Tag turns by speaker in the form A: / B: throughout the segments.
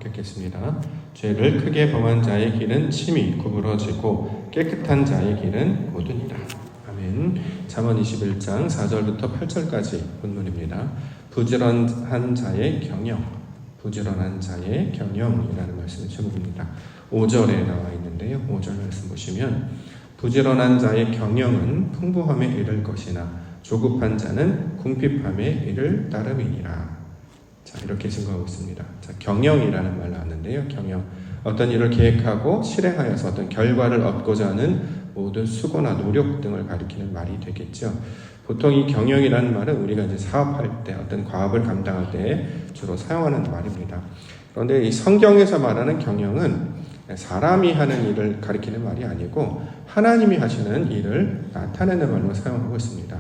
A: 읽겠습니다. 죄를 크게 범한 자의 길은 침이 구부러지고 깨끗한 자의 길은 모든이라. 아멘. 잠언 21장 4절부터 8절까지 본문입니다. 부지런한 자의 경영, 부지런한 자의 경영이라는 말씀의 제목입니다. 5절에 나와 있는데요. 5절 말씀 보시면 부지런한 자의 경영은 풍부함에 이를 것이나 조급한 자는 궁핍함에 이를 따름이니라. 자, 이렇게 증거하고 있습니다. 자, 경영이라는 말 나왔는데요. 경영. 어떤 일을 계획하고 실행하여서 어떤 결과를 얻고자 하는 모든 수고나 노력 등을 가리키는 말이 되겠죠. 보통 이 경영이라는 말은 우리가 이제 사업할 때, 어떤 과업을 감당할 때 주로 사용하는 말입니다. 그런데 이 성경에서 말하는 경영은 사람이 하는 일을 가리키는 말이 아니고 하나님이 하시는 일을 나타내는 말로 사용하고 있습니다.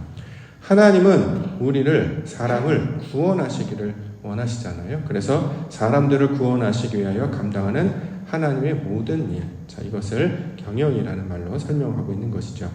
A: 하나님은 우리를, 사람을 구원하시기를 원하시잖아요. 그래서 사람들을 구원하시기 위하여 감당하는 하나님의 모든 일, 자, 이것을 경영이라는 말로 설명하고 있는 것이죠.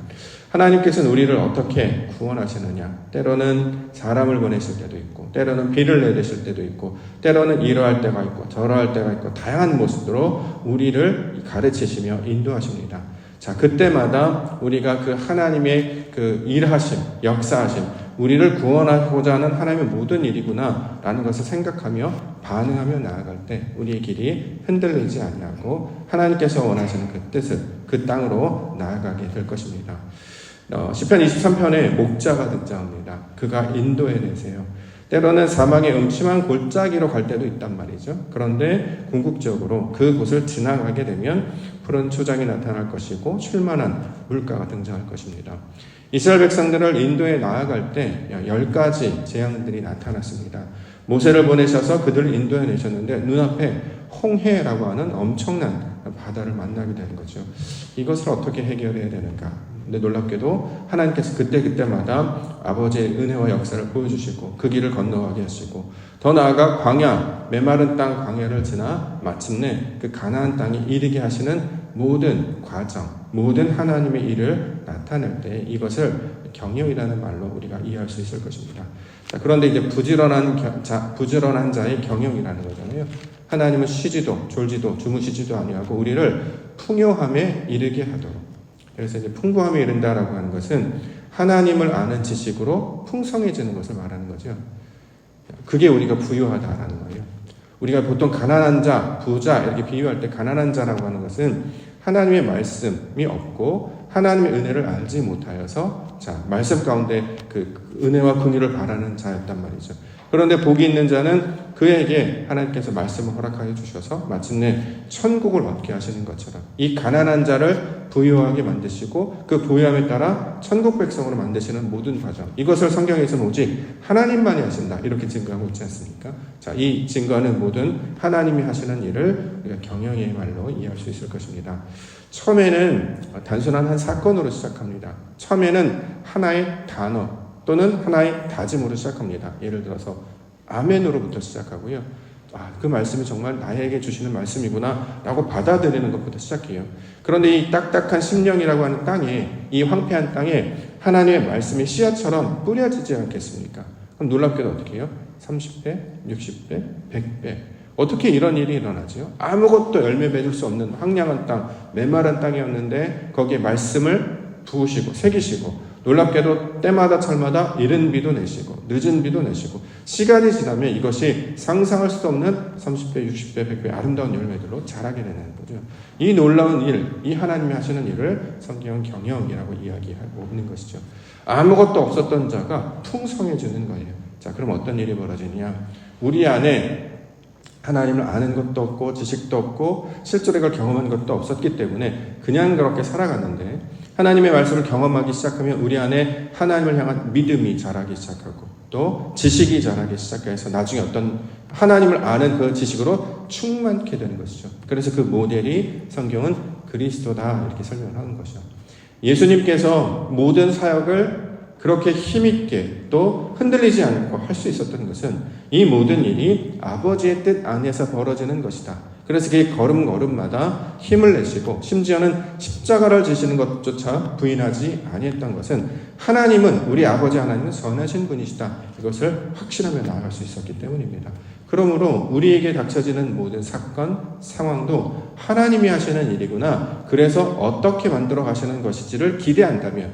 A: 하나님께서는 우리를 어떻게 구원하시느냐? 때로는 사람을 보내실 때도 있고, 때로는 비를 내리실 때도 있고, 때로는 이러할 때가 있고, 저러할 때가 있고, 다양한 모습으로 우리를 가르치시며 인도하십니다. 자, 그때마다 우리가 그 하나님의 그 일하심, 역사하심, 우리를 구원하고자 하는 하나님의 모든 일이구나 라는 것을 생각하며 반응하며 나아갈 때 우리의 길이 흔들리지 아니하고 하나님께서 원하시는 그 뜻을, 그 땅으로 나아가게 될 것입니다. 시편 23편에 목자가 등장합니다. 그가 인도해 내세요. 때로는 사막의 음침한 골짜기로 갈 때도 있단 말이죠. 그런데 궁극적으로 그곳을 지나가게 되면 푸른 초장이 나타날 것이고 쉴만한 물가가 등장할 것입니다. 이스라엘 백성들을 인도에 나아갈 때 10가지 재앙들이 나타났습니다. 모세를 보내셔서 그들을 인도해 내셨는데 눈앞에 홍해라고 하는 엄청난 바다를 만나게 되는 거죠. 이것을 어떻게 해결해야 되는가? 근데 놀랍게도 하나님께서 그때마다 아버지의 은혜와 역사를 보여주시고 그 길을 건너가게 하시고 더 나아가 광야, 메마른 땅 광야를 지나 마침내 그 가나안 땅에 이르게 하시는 모든 과정, 모든 하나님의 일을 나타낼 때 이것을 경영이라는 말로 우리가 이해할 수 있을 것입니다. 자, 그런데 이제 부지런한 자의 경영이라는 거잖아요. 하나님은 쉬지도 졸지도 주무시지도 아니하고 우리를 풍요함에 이르게 하도록. 그래서 이제 풍부함에 이른다라고 하는 것은 하나님을 아는 지식으로 풍성해지는 것을 말하는 거죠. 그게 우리가 부유하다라는 거예요. 우리가 보통 가난한 자, 부자 이렇게 비유할 때 가난한 자라고 하는 것은 하나님의 말씀이 없고 하나님의 은혜를 알지 못하여서 자, 말씀 가운데 그 은혜와 긍휼을 바라는 자였단 말이죠. 그런데 복이 있는 자는 그에게 하나님께서 말씀을 허락하여 주셔서 마침내 천국을 얻게 하시는 것처럼 이 가난한 자를 부유하게 만드시고 그 부유함에 따라 천국 백성으로 만드시는 모든 과정, 이것을 성경에서는 오직 하나님만이 하신다 이렇게 증거하고 있지 않습니까? 자, 이 증거는 모든 하나님이 하시는 일을 우리가 경영의 말로 이해할 수 있을 것입니다. 처음에는 단순한 한 사건으로 시작합니다. 처음에는 하나의 단어 또는 하나의 다짐으로 시작합니다. 예를 들어서 아멘으로부터 시작하고요. 그 말씀이 정말 나에게 주시는 말씀이구나 라고 받아들이는 것부터 시작해요. 그런데 이 딱딱한 심령이라고 하는 땅에, 이 황폐한 땅에 하나님의 말씀이 씨앗처럼 뿌려지지 않겠습니까? 그럼 놀랍게도 어떻게 해요? 30배, 60배, 100배. 어떻게 이런 일이 일어나죠? 아무것도 열매 맺을 수 없는 황량한 땅, 메마른 땅이었는데 거기에 말씀을 부으시고 새기시고 놀랍게도 때마다 철마다 이른 비도 내시고 늦은 비도 내시고 시간이 지나면 이것이 상상할 수도 없는 30배, 60배, 100배 아름다운 열매들로 자라게 되는 거죠. 이 놀라운 일, 이 하나님이 하시는 일을 성경 경영이라고 이야기하고 있는 것이죠. 아무것도 없었던 자가 풍성해지는 거예요. 자, 그럼 어떤 일이 벌어지느냐? 우리 안에 하나님을 아는 것도 없고 지식도 없고 실제로 이걸 경험한 것도 없었기 때문에 그냥 그렇게 살아갔는데 하나님의 말씀을 경험하기 시작하면 우리 안에 하나님을 향한 믿음이 자라기 시작하고 또 지식이 자라기 시작해서 나중에 어떤 하나님을 아는 그 지식으로 충만케 되는 것이죠. 그래서 그 모델이 성경은 그리스도다 이렇게 설명을 하는 것이죠. 예수님께서 모든 사역을 그렇게 힘있게 또 흔들리지 않고 할 수 있었던 것은 이 모든 일이 아버지의 뜻 안에서 벌어지는 것이다. 그래서 그 걸음걸음마다 힘을 내시고 심지어는 십자가를 지시는 것조차 부인하지 아니했던 것은 하나님은 우리 아버지 하나님은 선하신 분이시다. 이것을 확신하며 나아갈 수 있었기 때문입니다. 그러므로 우리에게 닥쳐지는 모든 사건, 상황도 하나님이 하시는 일이구나. 그래서 어떻게 만들어 가시는 것인지를 기대한다면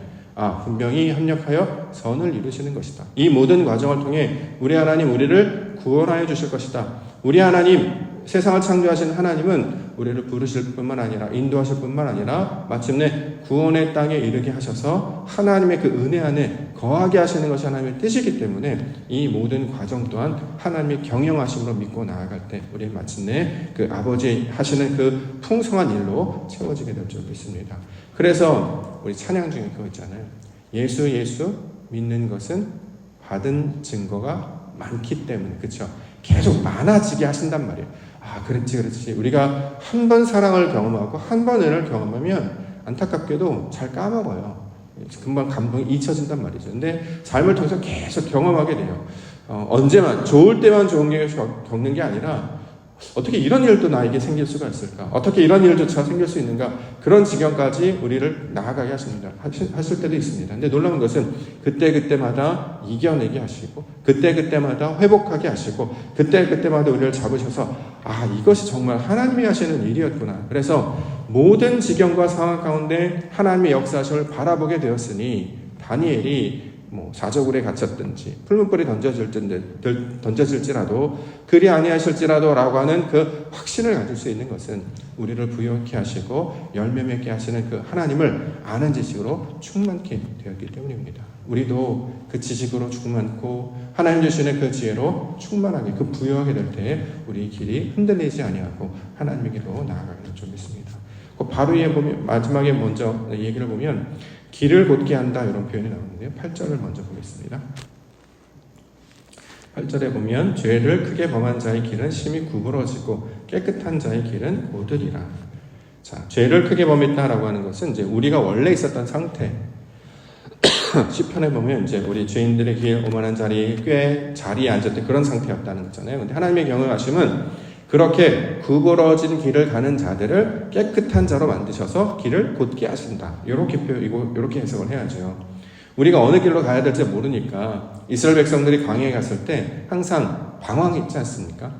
A: 분명히 협력하여 선을 이루시는 것이다. 이 모든 과정을 통해 우리 하나님 우리를 구원하여 주실 것이다. 우리 하나님, 세상을 창조하신 하나님은 우리를 부르실 뿐만 아니라 인도하실 뿐만 아니라 마침내 구원의 땅에 이르게 하셔서 하나님의 그 은혜 안에 거하게 하시는 것이 하나님의 뜻이기 때문에 이 모든 과정 또한 하나님의 경영하심으로 믿고 나아갈 때 우리 마침내 그 아버지 하시는 그 풍성한 일로 채워지게 될 줄 믿습니다. 그래서 우리 찬양 중에 그거 있잖아요. 예수 믿는 것은 받은 증거가 많기 때문에, 그렇죠? 계속 많아지게 하신단 말이에요. 그렇지. 우리가 한 번 사랑을 경험하고 한 번 은혜를 경험하면 안타깝게도 잘 까먹어요. 금방 감동이 잊혀진단 말이죠. 근데 삶을 통해서 계속 경험하게 돼요. 언제만, 좋을 때만 좋은 게 겪는 게 아니라 어떻게 이런 일도 나에게 생길 수가 있을까? 어떻게 이런 일조차 생길 수 있는가? 그런 지경까지 우리를 나아가게 하실 때도 있습니다. 근데 놀라운 것은 그때마다 이겨내게 하시고 그때마다 회복하게 하시고 그때마다 우리를 잡으셔서 이것이 정말 하나님이 하시는 일이었구나. 그래서 모든 지경과 상황 가운데 하나님의 역사하심을 바라보게 되었으니 다니엘이 사저굴에 갇혔든지 풀문불에 던져질지라도 그리 아니하실지라도 라고 하는 그 확신을 가질 수 있는 것은 우리를 부유하게 하시고 열매 맺게 하시는 그 하나님을 아는 지식으로 충만케 되었기 때문입니다. 우리도 그 지식으로 충만고 하나님 주시는 그 지혜로 충만하게 그 부유하게 될 때에 우리 길이 흔들리지 아니하고 하나님의 길로 나아가기를 좀 믿습니다. 바로 위에 보면 마지막에 먼저 얘기를 보면 길을 곧게 한다 이런 표현이 나오는데요. 8절을 먼저 보겠습니다. 8절에 보면 죄를 크게 범한 자의 길은 심히 구부러지고 깨끗한 자의 길은 곧으리라. 자, 죄를 크게 범했다라고 하는 것은 이제 우리가 원래 있었던 상태. 시편에 보면 이제 우리 죄인들의 길 오만한 자리에 앉았던 그런 상태였다는 거잖아요. 근데 하나님의 경영하심은 그렇게 구부러진 길을 가는 자들을 깨끗한 자로 만드셔서 길을 곧게 하신다. 이렇게 해석을 해야죠. 우리가 어느 길로 가야 될지 모르니까 이스라엘 백성들이 광야에 갔을 때 항상 방황이 있지 않습니까?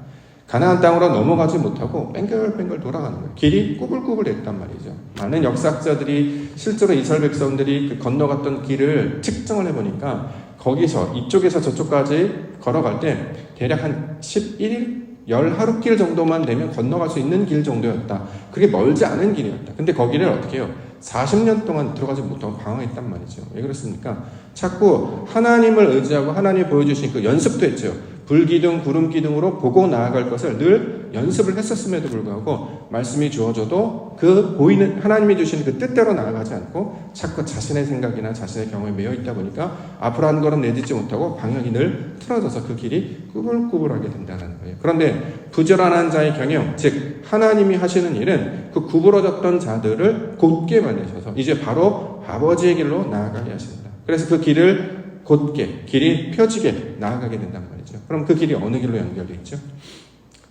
A: 가나안 땅으로 넘어가지 못하고 뺑글뺑글 돌아가는 거예요. 길이 꾸불꾸불했단 말이죠. 많은 역사학자들이 실제로 이스라엘 백성들이 건너갔던 길을 측정을 해보니까 거기서 이쪽에서 저쪽까지 걸어갈 때 대략 한 11일? 10하루길 정도만 되면 건너갈 수 있는 길 정도였다. 그게 멀지 않은 길이었다. 근데 거기를 어떻게 해요? 40년 동안 들어가지 못하고 방황했단 말이죠. 왜 그렇습니까? 자꾸 하나님을 의지하고 하나님이 보여주신 그 연습도 했죠. 불기둥, 구름기둥으로 보고 나아갈 것을 늘 연습을 했었음에도 불구하고 말씀이 주어져도 그 보이는 하나님이 주신 그 뜻대로 나아가지 않고 자꾸 자신의 생각이나 자신의 경험에 매여 있다 보니까 앞으로 한 걸음 내딛지 못하고 방향이 늘 틀어져서 그 길이 꾸불꾸불하게 된다는 거예요. 그런데 부지런한 자의 경영, 즉 하나님이 하시는 일은 그 구부러졌던 자들을 곧게 만드셔서 이제 바로 아버지의 길로 나아가게 하신다. 그래서 그 길을 곧게, 길이 펴지게 나아가게 된단 말이죠. 그럼 그 길이 어느 길로 연결되어 있죠?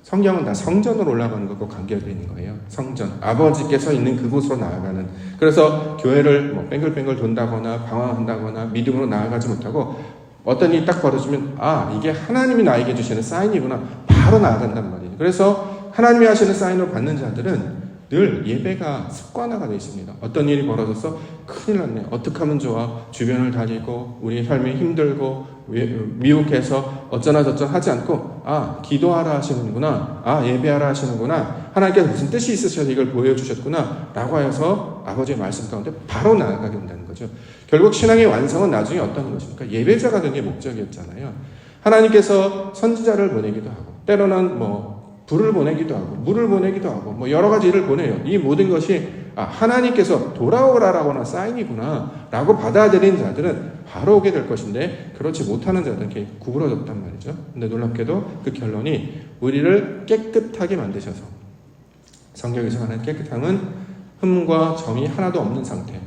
A: 성경은 다 성전으로 올라가는 것과 관계되어 있는 거예요. 성전, 아버지께서 있는 그곳으로 나아가는. 그래서 교회를 뺑글뺑글 돈다거나 방황한다거나 믿음으로 나아가지 못하고 어떤 일이 딱 벌어지면 이게 하나님이 나에게 주시는 사인이구나. 바로 나아간단 말이에요. 그래서 하나님이 하시는 사인을 받는 자들은 늘 예배가 습관화가 되어 있습니다. 어떤 일이 벌어져서 큰일 났네. 어떻게 하면 좋아? 주변을 다니고 우리 삶이 힘들고 미혹해서 어쩌나 저쩌나 하지 않고 기도하라 하시는구나. 예배하라 하시는구나. 하나님께서 무슨 뜻이 있으셔서 이걸 보여주셨구나 라고 하여서 아버지의 말씀 가운데 바로 나아가게 된다는 거죠. 결국 신앙의 완성은 나중에 어떤 것입니까? 예배자가 되는 게 목적이었잖아요. 하나님께서 선지자를 보내기도 하고 때로는 불을 보내기도 하고 물을 보내기도 하고 여러 가지 일을 보내요. 이 모든 것이 하나님께서 돌아오라라고 하는 사인이구나 라고 받아들인 자들은 바로 오게 될 것인데 그렇지 못하는 자들은 이렇게 구부러졌단 말이죠. 근데 놀랍게도 그 결론이 우리를 깨끗하게 만드셔서 성경에서 말하는 깨끗함은 흠과 점이 하나도 없는 상태.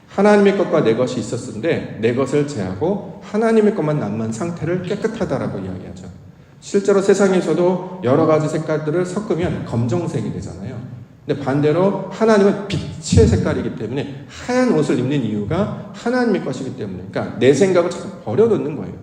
A: 하나님의 것과 내 것이 있었는데 내 것을 제하고 하나님의 것만 남은 상태를 깨끗하다라고 이야기하죠. 실제로 세상에서도 여러 가지 색깔들을 섞으면 검정색이 되잖아요. 근데 반대로 하나님은 빛의 색깔이기 때문에 하얀 옷을 입는 이유가 하나님의 것이기 때문에, 그러니까 내 생각을 자꾸 버려놓는 거예요.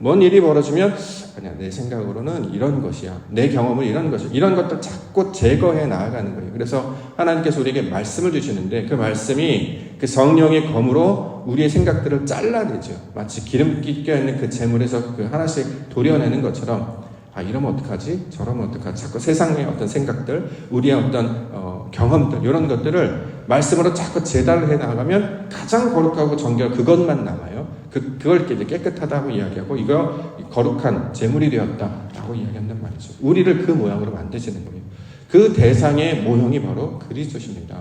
A: 뭔 일이 벌어지면 아니야, 내 생각으로는 이런 것이야, 내 경험은 이런 것이야, 이런 것들 자꾸 제거해 나아가는 거예요. 그래서 하나님께서 우리에게 말씀을 주시는데 그 말씀이 그 성령의 검으로 우리의 생각들을 잘라내죠. 마치 기름기 껴있는 그 재물에서 그 하나씩 도려내는 것처럼, 아, 이러면 어떡하지? 저러면 어떡하지? 자꾸 세상의 어떤 생각들, 우리의 어떤 경험들, 이런 것들을 말씀으로 자꾸 재단을 해 나가면 가장 거룩하고 정결 그것만 남아요. 그걸 이제 깨끗하다고 이야기하고, 이거 거룩한 재물이 되었다라고 이야기한단 말이죠. 우리를 그 모양으로 만드시는 거예요. 그 대상의 모형이 바로 그리스도십니다.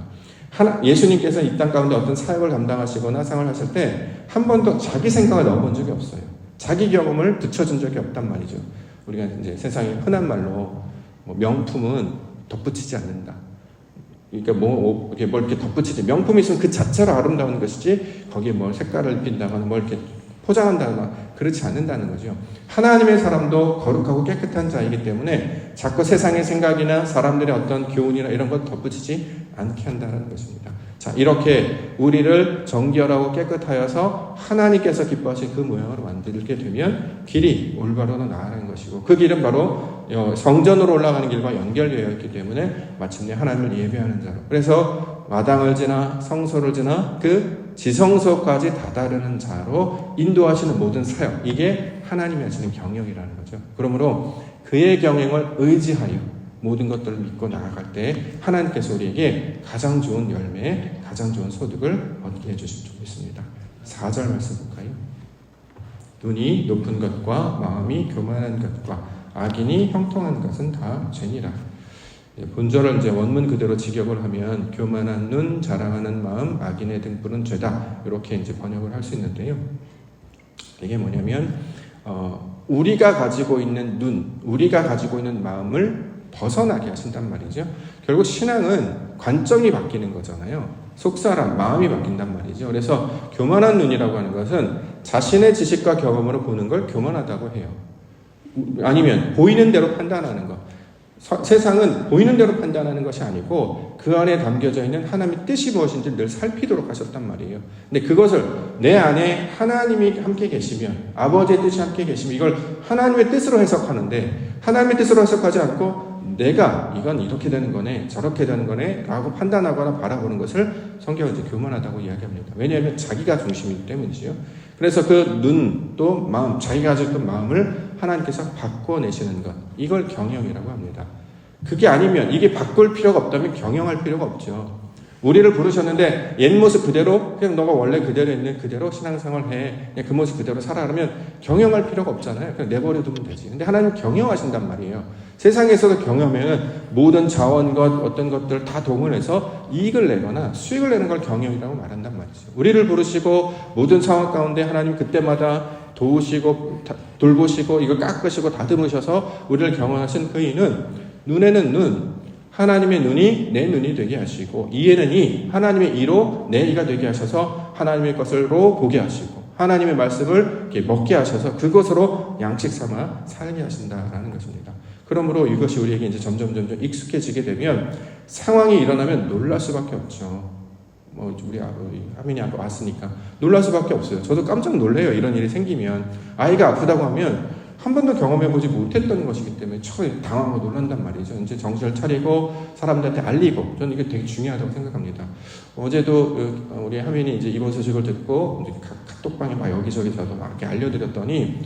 A: 예수님께서 이 땅 가운데 어떤 사역을 감당하시거나 상을 하실 때 한 번도 자기 생각을 넣어본 적이 없어요. 자기 경험을 붙여준 적이 없단 말이죠. 우리가 이제 세상에 흔한 말로 명품은 덧붙이지 않는다. 그러니까 이렇게 뭘 이렇게 덧붙이지. 명품이 있으면 그 자체로 아름다운 것이지 거기에 뭘 색깔을 빈다거나 뭘 이렇게 포장한다거나 그렇지 않는다는 거죠. 하나님의 사람도 거룩하고 깨끗한 자이기 때문에 자꾸 세상의 생각이나 사람들의 어떤 교훈이나 이런 것 덧붙이지 않게 한다는 것입니다. 자, 이렇게 우리를 정결하고 깨끗하여서 하나님께서 기뻐하신 그 모양으로 만들게 되면 길이 올바로로 나아가는 것이고, 그 길은 바로 성전으로 올라가는 길과 연결되어 있기 때문에 마침내 하나님을 예배하는 자로, 그래서 마당을 지나 성소를 지나 그 지성소까지 다다르는 자로 인도하시는 모든 사역, 이게 하나님이 하시는 경영이라는 거죠. 그러므로 그의 경영을 의지하여 모든 것들을 믿고 나아갈 때 하나님께서 우리에게 가장 좋은 열매, 가장 좋은 소득을 얻게 해주시면 좋겠습니다. 4절 말씀 볼까요? 눈이 높은 것과 마음이 교만한 것과 악인이 형통한 것은 다 죄니라. 본절을 이제 원문 그대로 직역을 하면 교만한 눈, 자랑하는 마음, 악인의 등불은 죄다, 이렇게 이제 번역을 할 수 있는데요. 이게 뭐냐면 우리가 가지고 있는 눈, 우리가 가지고 있는 마음을 벗어나게 하신단 말이죠. 결국 신앙은 관점이 바뀌는 거잖아요. 속사람, 마음이 바뀐단 말이죠. 그래서 교만한 눈이라고 하는 것은 자신의 지식과 경험으로 보는 걸 교만하다고 해요. 아니면 보이는 대로 판단하는 것. 세상은 보이는 대로 판단하는 것이 아니고 그 안에 담겨져 있는 하나님의 뜻이 무엇인지 늘 살피도록 하셨단 말이에요. 근데 그것을 내 안에 하나님이 함께 계시면, 아버지의 뜻이 함께 계시면 이걸 하나님의 뜻으로 해석하는데, 하나님의 뜻으로 해석하지 않고 내가 이건 이렇게 되는 거네, 저렇게 되는 거네 라고 판단하거나 바라보는 것을 성경은 이제 교만하다고 이야기합니다. 왜냐하면 자기가 중심이기 때문이죠. 그래서 그 눈 또 마음, 자기가 가졌던 마음을 하나님께서 바꿔내시는 것, 이걸 경영이라고 합니다. 그게 아니면, 이게 바꿀 필요가 없다면 경영할 필요가 없죠. 우리를 부르셨는데 옛 모습 그대로, 그냥 너가 원래 그대로 있는 그대로 신앙생활 해, 그냥 그 모습 그대로 살아, 그러면 경영할 필요가 없잖아요. 그냥 내버려 두면 되지. 근데 하나님 경영하신단 말이에요. 세상에서도 경영하면 모든 자원과 어떤 것들 다 동원해서 이익을 내거나 수익을 내는 걸 경영이라고 말한단 말이죠. 우리를 부르시고 모든 상황 가운데 하나님 그때마다 도우시고 돌보시고 이걸 깎으시고 다듬으셔서 우리를 경영하신 그 이는, 눈에는 눈, 하나님의 눈이 내 눈이 되게 하시고, 이에는 이, 하나님의 이로 내 이가 되게 하셔서 하나님의 것으로 보게 하시고, 하나님의 말씀을 이렇게 먹게 하셔서 그것으로 양식 삼아 살게 하신다라는 것입니다. 그러므로 이것이 우리에게 이제 점점 익숙해지게 되면 상황이 일어나면 놀랄 수밖에 없죠. 우리 하민이 아까 왔으니까 놀랄 수밖에 없어요. 저도 깜짝 놀래요. 이런 일이 생기면. 아이가 아프다고 하면 한 번도 경험해보지 못했던 것이기 때문에 처음에 당황하고 놀란단 말이죠. 이제 정신을 차리고 사람들한테 알리고, 저는 이게 되게 중요하다고 생각합니다. 어제도 우리 하민이 이제 이번 소식을 듣고 이제 카톡방에 막 여기저기 저도 막 이렇게 알려드렸더니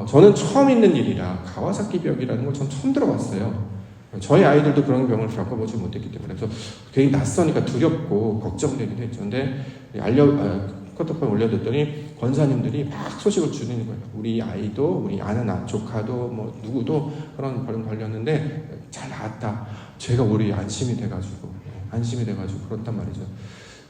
A: 저는 처음 있는 일이라 가와사키 병이라는 걸 전 처음 들어봤어요. 저희 아이들도 그런 병을 겪어보지 못했기 때문에, 그래서 굉장히 낯서니까 두렵고 걱정되기도 했죠. 근데 카톡방에 올려뒀더니 권사님들이 막 소식을 주는 거예요. 우리 아이도, 우리 아는 조카도, 누구도 그런 병 걸렸는데 잘 나았다. 제가 우리 안심이 돼가지고 그렇단 말이죠.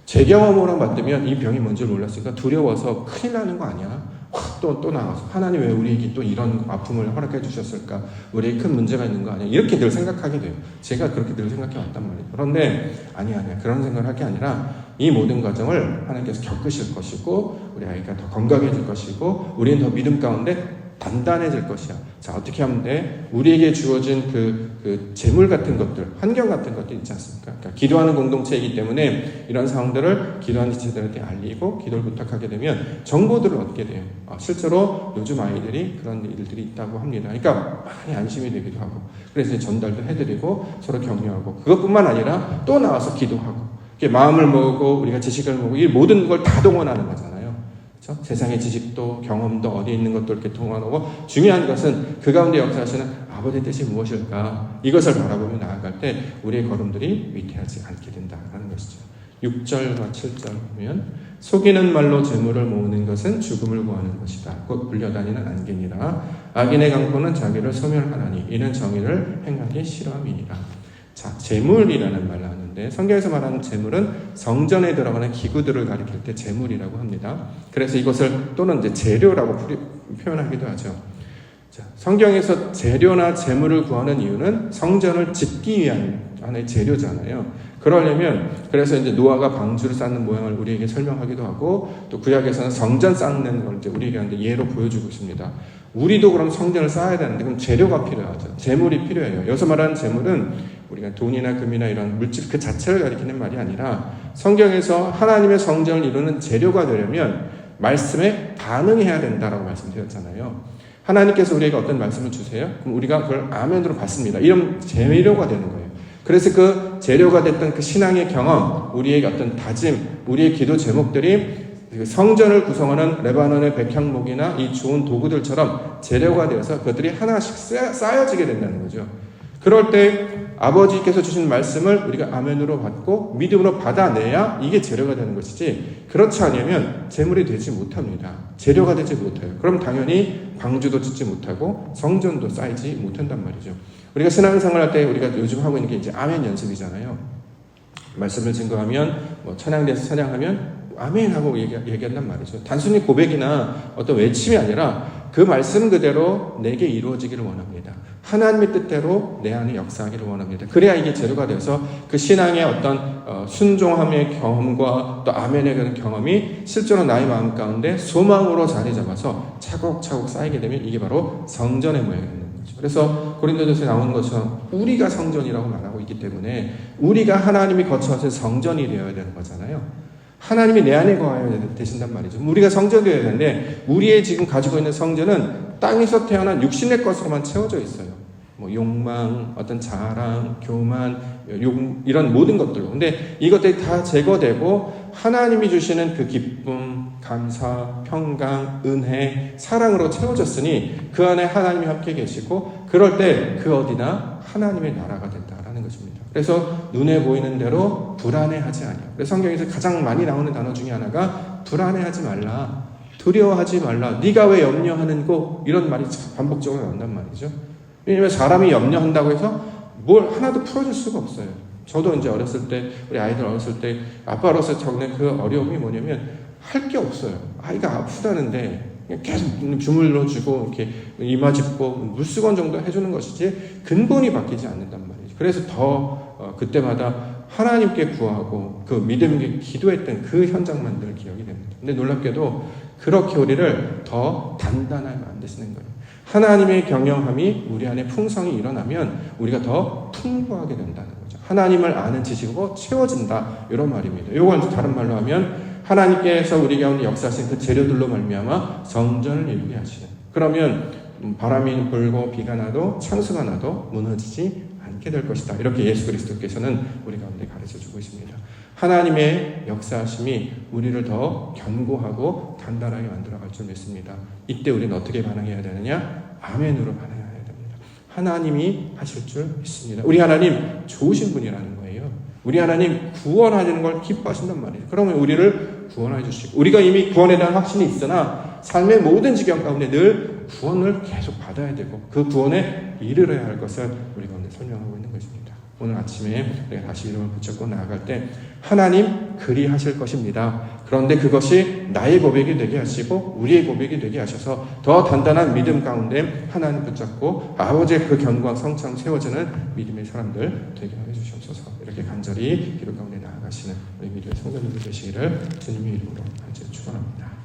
A: 제 경험으로 맞으면 이 병이 뭔지를 몰랐으니까 두려워서 큰일 나는 거 아니야? 또 나와서 하나님 왜 우리에게 또 이런 아픔을 허락해 주셨을까? 우리에게 큰 문제가 있는 거 아니야? 이렇게 늘 생각하게 돼요. 제가 그렇게 늘 생각해 왔단 말이에요. 그런데 아니야. 그런 생각을 할 게 아니라 이 모든 과정을 하나님께서 겪으실 것이고, 우리 아이가 더 건강해질 것이고, 우리는 더 믿음 가운데 단단해질 것이야. 자, 어떻게 하면 돼? 우리에게 주어진 그 재물 같은 것들, 환경 같은 것들 있지 않습니까? 그러니까 기도하는 공동체이기 때문에 이런 상황들을 기도하는 지체들한테 알리고 기도를 부탁하게 되면 정보들을 얻게 돼요. 실제로 요즘 아이들이 그런 일들이 있다고 합니다. 그러니까 많이 안심이 되기도 하고, 그래서 전달도 해드리고 서로 격려하고, 그것뿐만 아니라 또 나와서 기도하고, 마음을 모으고 우리가 지식을 모으고 이 모든 걸 다 동원하는 거잖아요. 그렇죠? 세상의 지식도 경험도 어디에 있는 것도 이렇게 동원하고, 중요한 것은 그 가운데 역사하시는 아버지의 뜻이 무엇일까, 이것을 바라보며 나아갈 때 우리의 걸음들이 위태하지 않게 된다는 것이죠. 6절과 7절 보면 속이는 말로 재물을 모으는 것은 죽음을 구하는 것이다. 곧 불려다니는 안개니라. 악인의 강포는 자기를 소멸하나니 이는 정의를 행하기 싫어함이니라. 자, 재물이라는 말을 하는데 성경에서 말하는 재물은 성전에 들어가는 기구들을 가리킬 때 재물이라고 합니다. 그래서 이것을 또는 이제 재료라고 표현하기도 하죠. 자, 성경에서 재료나 재물을 구하는 이유는 성전을 짓기 위한 하나의 재료잖아요. 그러려면 그래서 이제 노아가 방주를 쌓는 모양을 우리에게 설명하기도 하고, 또 구약에서는 성전 쌓는 걸 이제 우리에게 예로 보여주고 있습니다. 우리도 그럼 성전을 쌓아야 되는데 그럼 재료가 필요하죠. 재물이 필요해요. 여기서 말하는 재물은 우리가 돈이나 금이나 이런 물질 그 자체를 가리키는 말이 아니라, 성경에서 하나님의 성전을 이루는 재료가 되려면 말씀에 반응해야 된다라고 말씀드렸잖아요. 하나님께서 우리에게 어떤 말씀을 주세요? 그럼 우리가 그걸 아멘으로 받습니다. 이런 재료가 되는 거예요. 그래서 그 재료가 됐던 그 신앙의 경험, 우리에게 어떤 다짐, 우리의 기도 제목들이 성전을 구성하는 레바논의 백향목이나 이 좋은 도구들처럼 재료가 되어서 그것들이 하나씩 쌓여지게 된다는 거죠. 그럴 때 아버지께서 주신 말씀을 우리가 아멘으로 받고 믿음으로 받아내야 이게 재료가 되는 것이지, 그렇지 않으면 재물이 되지 못합니다. 재료가 되지 못해요. 그럼 당연히 방주도 짓지 못하고 성전도 쌓이지 못한단 말이죠. 우리가 신앙생활 할 때 우리가 요즘 하고 있는 게 이제 아멘 연습이잖아요. 말씀을 증거하면, 찬양대에서 찬양하면 아멘 하고 얘기한단 말이죠. 단순히 고백이나 어떤 외침이 아니라 그 말씀 그대로 내게 이루어지기를 원합니다. 하나님의 뜻대로 내 안에 역사하기를 원합니다. 그래야 이게 재료가 되어서 그 신앙의 어떤 순종함의 경험과 또 아멘의 그런 경험이 실제로 나의 마음 가운데 소망으로 자리 잡아서 차곡차곡 쌓이게 되면 이게 바로 성전의 모양이 되는 거죠. 그래서 고린도전서에 나오는 것처럼 우리가 성전이라고 말하고 있기 때문에 우리가 하나님이 거처하신 성전이 되어야 되는 거잖아요. 하나님이 내 안에 거하여 되신단 말이죠. 우리가 성전이 되어야 되는데 우리의 지금 가지고 있는 성전은 땅에서 태어난 육신의 것으로만 채워져 있어요. 욕망, 어떤 자랑, 교만, 이런 모든 것들로. 근데 이것들이 다 제거되고 하나님이 주시는 그 기쁨, 감사, 평강, 은혜, 사랑으로 채워졌으니 그 안에 하나님이 함께 계시고, 그럴 때 그 어디나 하나님의 나라가 된다라는 것입니다. 그래서 눈에 보이는 대로 불안해하지 않아요. 그래서 성경에서 가장 많이 나오는 단어 중에 하나가 불안해하지 말라, 두려워하지 말라, 네가 왜 염려하는고, 이런 말이 반복적으로 나온단 말이죠. 왜냐하면 사람이 염려한다고 해서 뭘 하나도 풀어줄 수가 없어요. 저도 이제 어렸을 때, 우리 아이들 어렸을 때 아빠로서 겪는 그 어려움이 뭐냐면 할 게 없어요. 아이가 아프다는데 그냥 계속 주물러주고 이렇게 이마 짚고 물수건 정도 해주는 것이지 근본이 바뀌지 않는단 말이죠. 그래서 더 그때마다 하나님께 구하고 그 믿음에 기도했던 그 현장만 늘 기억이 됩니다. 근데 놀랍게도 그렇게 우리를 더 단단하게 만드시는 거예요. 하나님의 경영함이 우리 안에 풍성이 일어나면 우리가 더 풍부하게 된다는 거죠. 하나님을 아는 지식으로 채워진다, 이런 말입니다. 이건 다른 말로 하면 하나님께서 우리 가운데 역사하신 그 재료들로 말미암아 성전을 이루게 하시는, 그러면 바람이 불고 비가 나도 창수가 나도 무너지지 않게 될 것이다, 이렇게 예수 그리스도께서는 우리 가운데 가르쳐주고 있습니다. 하나님의 역사하심이 우리를 더 견고하고 단단하게 만들어갈 줄 믿습니다. 이때 우리는 어떻게 반응해야 되느냐? 아멘으로 반응해야 됩니다. 하나님이 하실 줄 믿습니다. 우리 하나님 좋으신 분이라는 거예요. 우리 하나님 구원하시는 걸 기뻐하신단 말이에요. 그러면 우리를 구원해 주시고, 우리가 이미 구원에 대한 확신이 있으나 삶의 모든 지경 가운데 늘 구원을 계속 받아야 되고 그 구원에 이르러야 할 것을 우리 가운데 설명하고 있는 것입니다. 오늘 아침에 우리가 다시 이름을 붙잡고 나아갈 때 하나님 그리하실 것입니다. 그런데 그것이 나의 고백이 되게 하시고 우리의 고백이 되게 하셔서 더 단단한 믿음 가운데 하나님 붙잡고 아버지의 그 견고한 성창 세워지는 믿음의 사람들 되게 해주시옵소서. 이렇게 간절히 기도 가운데 나아가시는 우리 믿음의 성도님들 되시기를 주님의 이름으로 간절히 축원합니다.